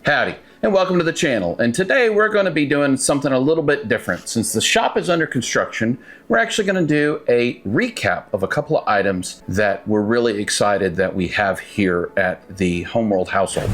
Howdy, and welcome to the channel. And today we're going to be doing something a little bit different. Since the shop is under construction, we're actually going to do a recap of a couple of items that we're really excited that we have here at the Homeworld household.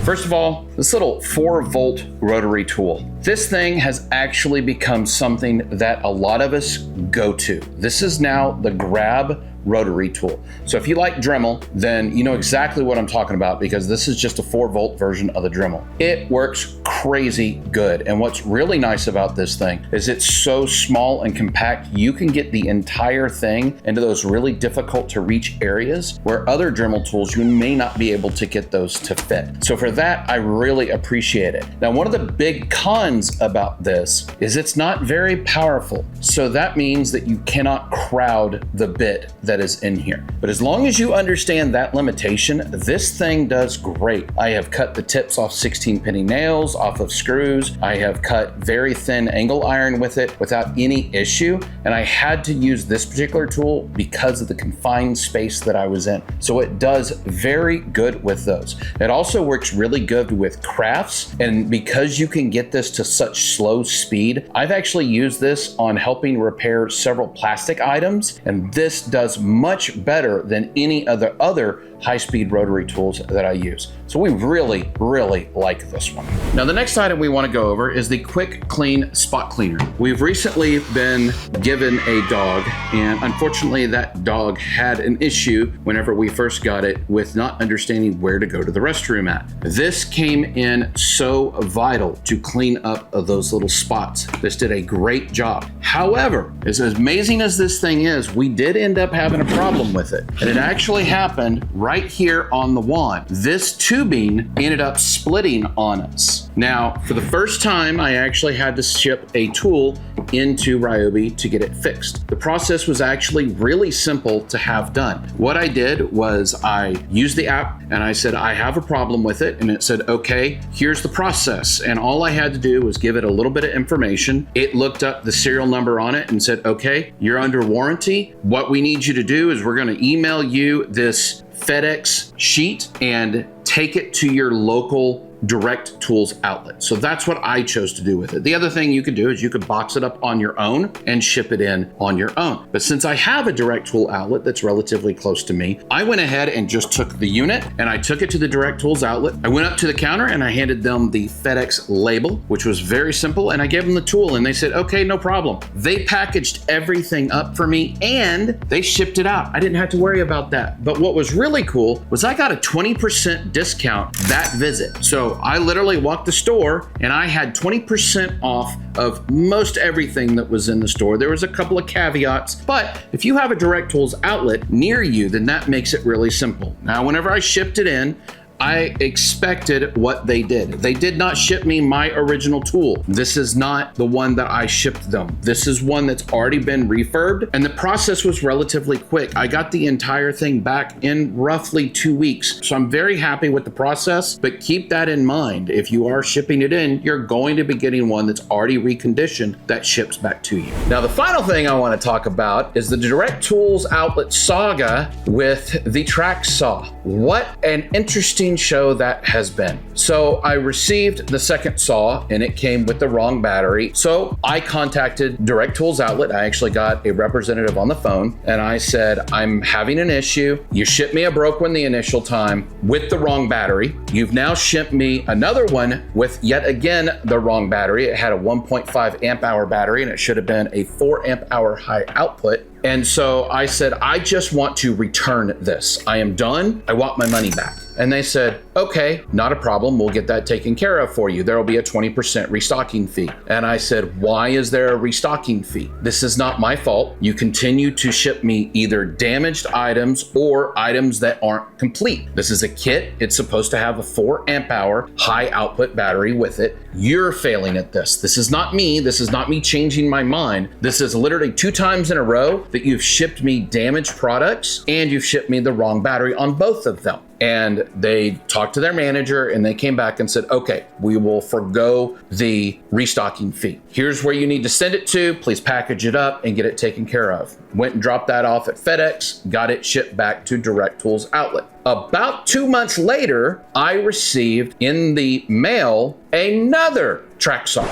First of all, this little 4-volt rotary tool. This thing has actually become something that a lot of us go to. This is now the grab rotary tool. So if you like Dremel, then you know exactly what I'm talking about, because this is just a 4-volt version of the Dremel. It works crazy good. And what's really nice about this thing is it's so small and compact, you can get the entire thing into those really difficult to reach areas where other Dremel tools, you may not be able to get those to fit. So for that, I really appreciate it. Now, one of the big cons about this is it's not very powerful. So that means that you cannot crowd the bit that is in here. But as long as you understand that limitation, this thing does great. I have cut the tips off 16-penny nails, off of screws. I have cut very thin angle iron with it without any issue. And I had to use this particular tool because of the confined space that I was in. So it does very good with those. It also works really good with crafts. And because you can get this to such slow speed, I've actually used this on helping repair several plastic items. And this does much better than any other high-speed rotary tools that I use. So we really, really like this one. Now, the next item we want to go over is the Quick Clean Spot Cleaner. We've recently been given a dog, and unfortunately that dog had an issue whenever we first got it with not understanding where to go to the restroom at. This came in so vital to clean up those little spots. This did a great job. However, as amazing as this thing is, we did end up having a problem with it. And it actually happened right here on the wand. This tubing ended up splitting on us. Now, for the first time, I actually had to ship a tool into Ryobi to get it fixed. The process was actually really simple to have done. What I did was I used the app and I said, I have a problem with it. And it said, okay, here's the process. And all I had to do was give it a little bit of information. It looked up the serial number on it and said, okay, you're under warranty. What we need you to do is we're going to email you this FedEx sheet and take it to your local direct tools outlet. So that's what I chose to do with it. The other thing you could do is you could box it up on your own and ship it in on your own. But since I have a direct tool outlet that's relatively close to me, I went ahead and just took the unit and I took it to the direct tools outlet. I went up to the counter and I handed them the FedEx label, which was very simple. And I gave them the tool and they said, okay, no problem. They packaged everything up for me and they shipped it out. I didn't have to worry about that. But what was really cool was I got a 20% discount that visit. So I literally walked the store and I had 20% off of most everything that was in the store. There was a couple of caveats, but if you have a direct tools outlet near you, then that makes it really simple. Now, whenever I shipped it in, I expected what they did. They did not ship me my original tool. This is not the one that I shipped them. This is one that's already been refurbed, and the process was relatively quick. I got the entire thing back in roughly 2 weeks. So I'm very happy with the process, but keep that in mind. If you are shipping it in, you're going to be getting one that's already reconditioned that ships back to you. Now, the final thing I want to talk about is the direct tools outlet saga with the track saw. What an interesting show that has been. So I received the second saw and it came with the wrong battery. So I contacted Direct Tools Outlet. I actually got a representative on the phone and I said, I'm having an issue. You shipped me a broke one the initial time with the wrong battery. You've now shipped me another one with yet again the wrong battery. It had a 1.5 amp hour battery and it should have been a 4 amp hour high output. And so I said, I just want to return this. I am done. I want my money back. And they said, okay, not a problem. We'll get that taken care of for you. There will be a 20% restocking fee. And I said, why is there a restocking fee? This is not my fault. You continue to ship me either damaged items or items that aren't complete. This is a kit. It's supposed to have a 4 amp hour high output battery with it. You're failing at this. This is not me. This is not me changing my mind. This is literally 2 times in a row that you've shipped me damaged products and you've shipped me the wrong battery on both of them. And they talked to their manager and they came back and said, okay, we will forgo the restocking fee. Here's where you need to send it to. Please package it up and get it taken care of. Went and dropped that off at FedEx, got it shipped back to Direct Tools outlet. About 2 months later, I received in the mail another track saw.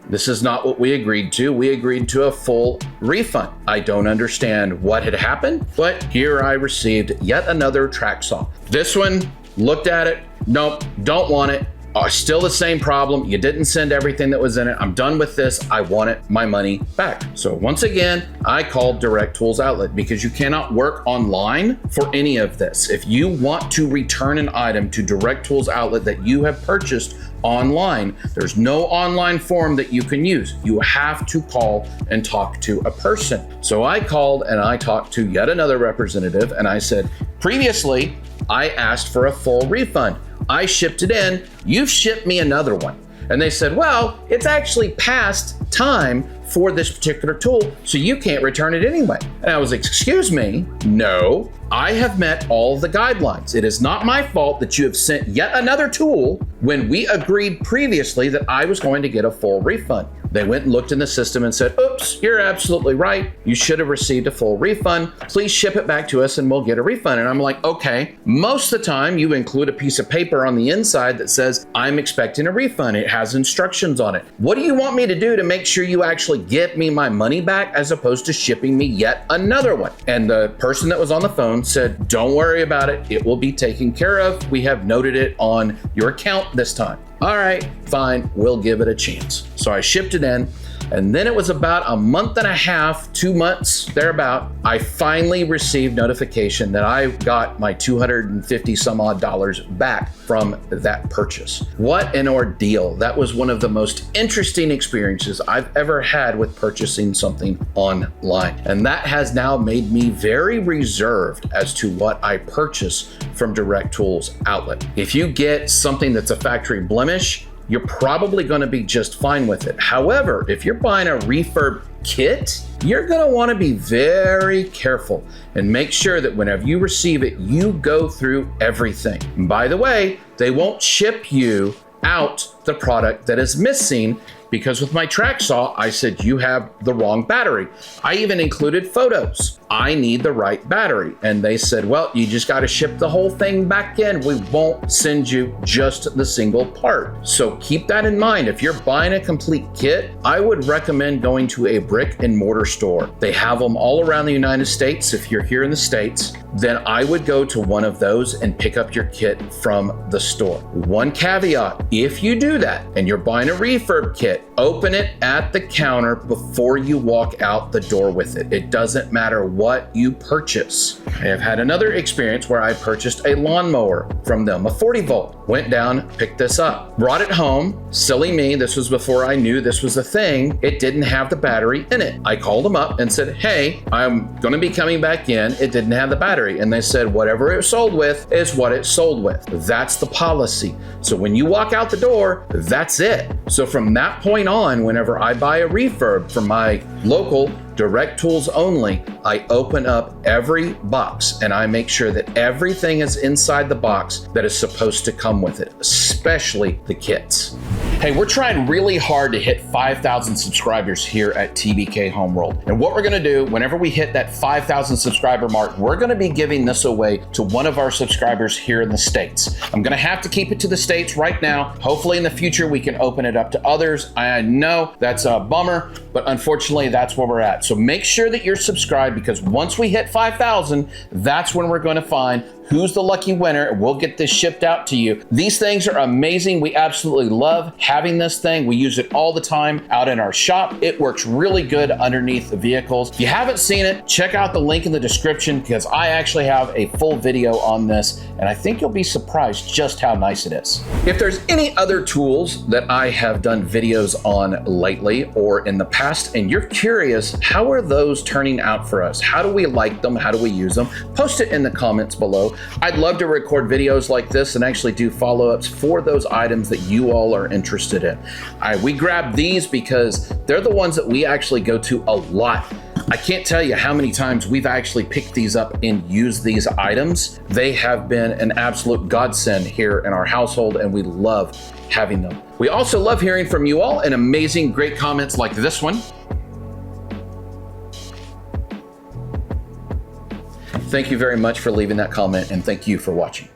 This is not what we agreed to. We agreed to a full refund. I don't understand what had happened, but here I received yet another track saw. This one, looked at it, nope, don't want it. Still the same problem. You didn't send everything that was in it. I'm done with this. I want my money back. So once again, I called Direct Tools Outlet because you cannot work online for any of this. If you want to return an item to Direct Tools Outlet that you have purchased online, there's no online form that you can use. You have to call and talk to a person. So I called and I talked to yet another representative and I said, previously, I asked for a full refund. I shipped it in, you've shipped me another one. And they said, well, it's actually past time for this particular tool, so you can't return it anyway. And I was like, excuse me? No, I have met all of the guidelines. It is not my fault that you have sent yet another tool when we agreed previously that I was going to get a full refund. They went and looked in the system and said, oops, you're absolutely right. You should have received a full refund. Please ship it back to us and we'll get a refund. And I'm like, okay, most of the time you include a piece of paper on the inside that says, I'm expecting a refund. It has instructions on it. What do you want me to do to make sure you actually get me my money back as opposed to shipping me yet another one? And the person that was on the phone said, don't worry about it. It will be taken care of. We have noted it on your account this time. All right, fine, we'll give it a chance. So I shipped it in, and then it was about a month and a half, 2 months, thereabout, I finally received notification that I got my $250 some odd back from that purchase. What an ordeal. That was one of the most interesting experiences I've ever had with purchasing something online. And that has now made me very reserved as to what I purchase from Direct Tools Outlet. If you get something that's a factory blemish, you're probably going to be just fine with it. However, if you're buying a refurb kit, you're going to want to be very careful and make sure that whenever you receive it, you go through everything. And by the way, they won't ship you out the product that is missing, because with my track saw, I said, you have the wrong battery. I even included photos. I need the right battery. And they said, well, you just got to ship the whole thing back in. We won't send you just the single part. So keep that in mind. If you're buying a complete kit, I would recommend going to a brick and mortar store. They have them all around the United States. If you're here in the States, then I would go to one of those and pick up your kit from the store. One caveat, if you do that and you're buying a refurb kit, open it at the counter before you walk out the door with it. It doesn't matter what you purchase. I have had another experience where I purchased a lawnmower from them, a 40 volt. Went down, picked this up, brought it home. Silly me, this was before I knew this was a thing. It didn't have the battery in it. I called them up and said, hey, I'm going to be coming back in. It didn't have the battery. And they said, whatever it was sold with is what it's sold with. That's the policy. So when you walk out the door, that's it. So from that point on, whenever I buy a refurb from my local Direct Tools only, I open up every box and I make sure that everything is inside the box that is supposed to come with it, especially the kits. Hey, we're trying really hard to hit 5,000 subscribers here at TBK Homeworld. And what we're gonna do, whenever we hit that 5,000 subscriber mark, we're gonna be giving this away to one of our subscribers here in the States. I'm gonna have to keep it to the States right now. Hopefully in the future, we can open it up to others. I know that's a bummer, but unfortunately that's where we're at. So make sure that you're subscribed, because once we hit 5,000, that's when we're gonna find who's the lucky winner, and we'll get this shipped out to you. These things are amazing. We absolutely love having this thing. We use it all the time out in our shop. It works really good underneath the vehicles. If you haven't seen it, check out the link in the description, because I actually have a full video on this, and I think you'll be surprised just how nice it is. If there's any other tools that I have done videos on lately or in the past, and you're curious, how are those turning out for us? How do we like them? How do we use them? Post it in the comments below. I'd love to record videos like this and actually do follow-ups for those items that you all are interested in. We grab these because they're the ones that we actually go to a lot I can't tell you how many times we've actually picked these up and used these items. They have been an absolute godsend here in our household, and we love having them. We also love hearing from you all and amazing, great comments like this one. Thank you very much for leaving that comment, and thank you for watching.